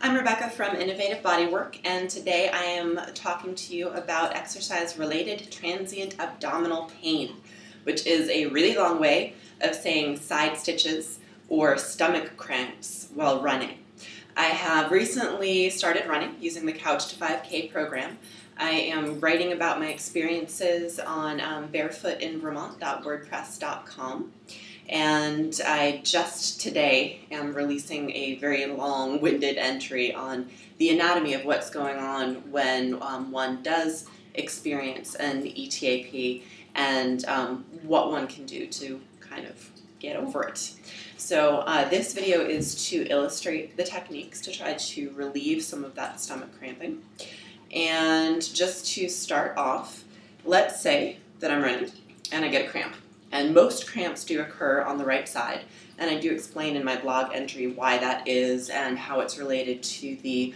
I'm Rebecca from Innovative Bodywork, and today I am talking to you about exercise-related transient abdominal pain, which is a really long way of saying side stitches or stomach cramps while running. I have recently started running using the Couch to 5K program. I am writing about my experiences on barefootinvermont.wordpress.com. And I just today am releasing a very long-winded entry on the anatomy of what's going on when one does experience an ETAP and what one can do to kind of get over it. So this video is to illustrate the techniques to try to relieve some of that stomach cramping. And just to start off, let's say that I'm running and I get a cramp. And most cramps do occur on the right side, and I do explain in my blog entry why that is and how it's related to the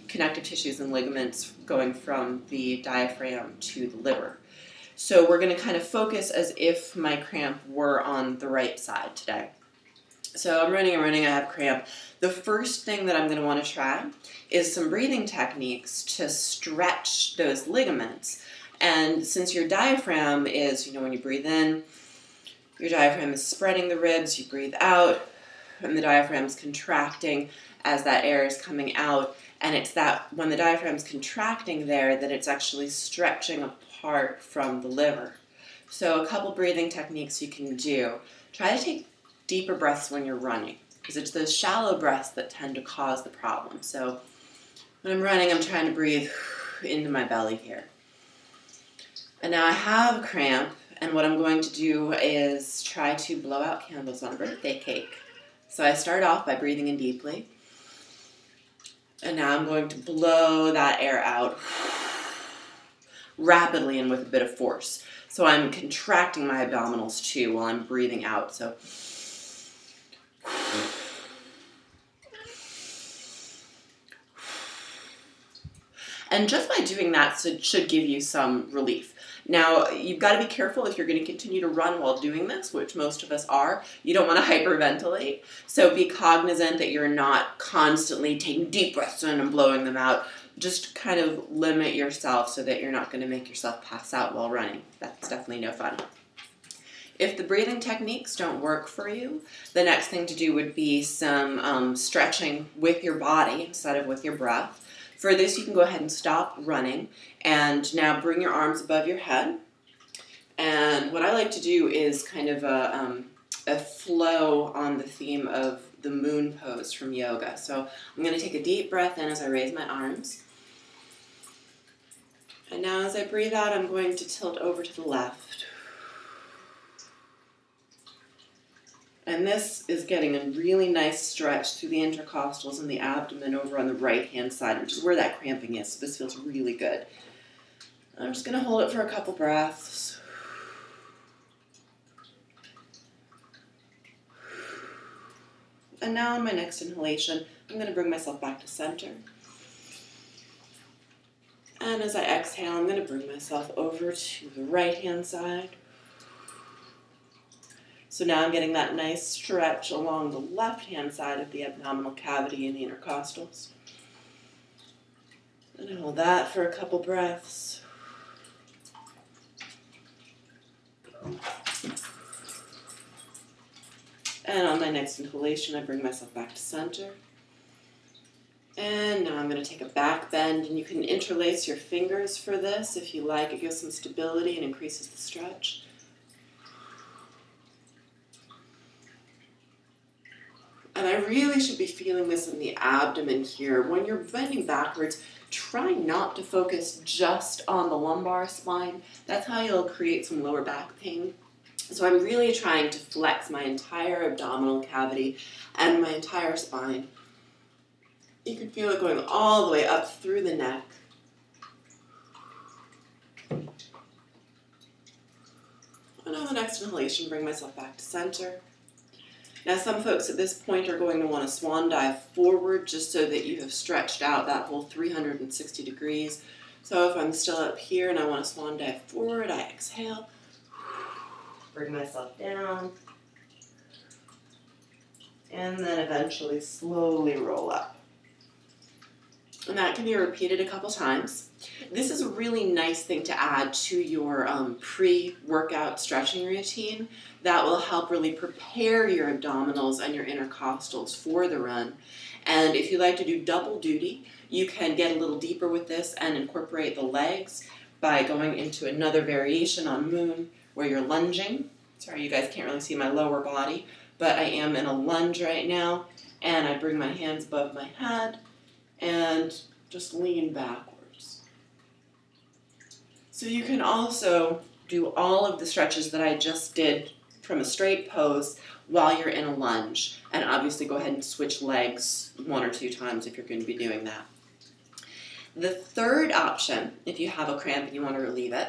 connective tissues and ligaments going from the diaphragm to the liver. So we're going to kind of focus as if my cramp were on the right side today. So I'm running, I have cramp. The first thing that I'm going to want to try is some breathing techniques to stretch those ligaments. And since your diaphragm is, when you breathe in, your diaphragm is spreading the ribs, you breathe out, and the diaphragm's contracting as that air is coming out. And it's that when the diaphragm's contracting there that it's actually stretching apart from the liver. So a couple breathing techniques you can do. Try to take deeper breaths when you're running, because it's those shallow breaths that tend to cause the problem. So when I'm running, I'm trying to breathe into my belly here. And now I have a cramp, and what I'm going to do is try to blow out candles on a birthday cake. So I start off by breathing in deeply, and now I'm going to blow that air out rapidly and with a bit of force. So I'm contracting my abdominals too while I'm breathing out. So and just by doing that should give you some relief. Now, you've got to be careful if you're going to continue to run while doing this, which most of us are. You don't want to hyperventilate. So be cognizant that you're not constantly taking deep breaths in and blowing them out. Just kind of limit yourself so that you're not going to make yourself pass out while running. That's definitely no fun. If the breathing techniques don't work for you, the next thing to do would be some stretching with your body instead of with your breath. For this, you can go ahead and stop running and now bring your arms above your head. And what I like to do is kind of a flow on the theme of the moon pose from yoga. So I'm going to take a deep breath in as I raise my arms. And now as I breathe out, I'm going to tilt over to the left. And this is getting a really nice stretch through the intercostals and the abdomen over on the right-hand side, which is where that cramping is. So this feels really good. I'm just going to hold it for a couple breaths. And now on my next inhalation, I'm going to bring myself back to center. And as I exhale, I'm going to bring myself over to the right-hand side. So now I'm getting that nice stretch along the left-hand side of the abdominal cavity and the intercostals. And I hold that for a couple breaths. And on my next inhalation, I bring myself back to center. And now I'm going to take a back bend, and you can interlace your fingers for this if you like. It gives some stability and increases the stretch. And I really should be feeling this in the abdomen here. When you're bending backwards, try not to focus just on the lumbar spine. That's how you'll create some lower back pain. So I'm really trying to flex my entire abdominal cavity and my entire spine. You can feel it going all the way up through the neck. And on the next inhalation, bring myself back to center. Now, some folks at this point are going to want to swan dive forward just so that you have stretched out that whole 360 degrees. So if I'm still up here and I want to swan dive forward, I exhale, bring myself down, and then eventually slowly roll up. and that can be repeated a couple times. This is a really nice thing to add to your pre-workout stretching routine that will help really prepare your abdominals and your intercostals for the run. And if you like to do double duty, you can get a little deeper with this and incorporate the legs by going into another variation on Moon where you're lunging. Sorry, you guys can't really see my lower body, but I am in a lunge right now, and I bring my hands above my head and just lean backwards. So you can also do all of the stretches that I just did from a straight pose while you're in a lunge. And obviously go ahead and switch legs 1 or 2 times if you're going to be doing that. The third option, if you have a cramp and you want to relieve it,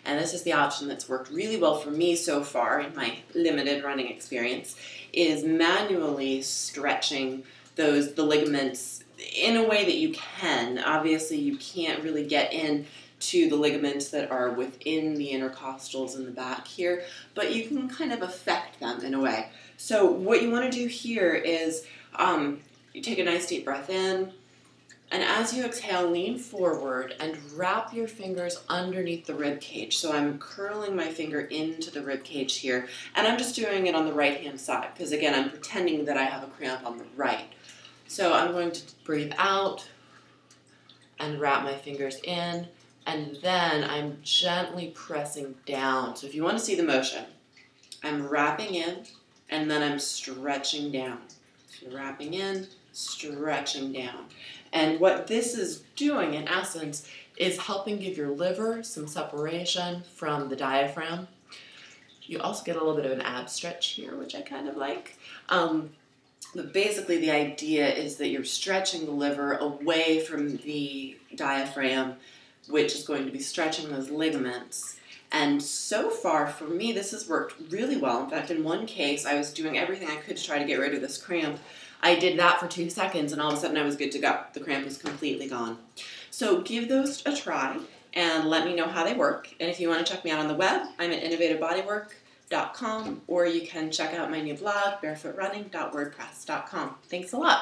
and this is the option that's worked really well for me so far in my limited running experience, is manually stretching the ligaments in a way that you can. Obviously, you can't really get in to the ligaments that are within the intercostals in the back here, but you can kind of affect them in a way. So what you want to do here is you take a nice deep breath in, and as you exhale, lean forward and wrap your fingers underneath the rib cage. So I'm curling my finger into the rib cage here, and I'm just doing it on the right-hand side because, again, I'm pretending that I have a cramp on the right. So I'm going to breathe out and wrap my fingers in, and then I'm gently pressing down. So if you want to see the motion, I'm wrapping in, and then I'm stretching down. So wrapping in, stretching down. And what this is doing, in essence, is helping give your liver some separation from the diaphragm. You also get a little bit of an ab stretch here, which I kind of like. But basically the idea is that you're stretching the liver away from the diaphragm, which is going to be stretching those ligaments. And so far, for me, this has worked really well. In fact, in one case, I was doing everything I could to try to get rid of this cramp. I did that for 2 seconds, and all of a sudden I was good to go. The cramp was completely gone. So give those a try, and let me know how they work. And if you want to check me out on the web, I'm at innovativebodywork.com, or you can check out my new blog, barefootrunning.wordpress.com. Thanks a lot.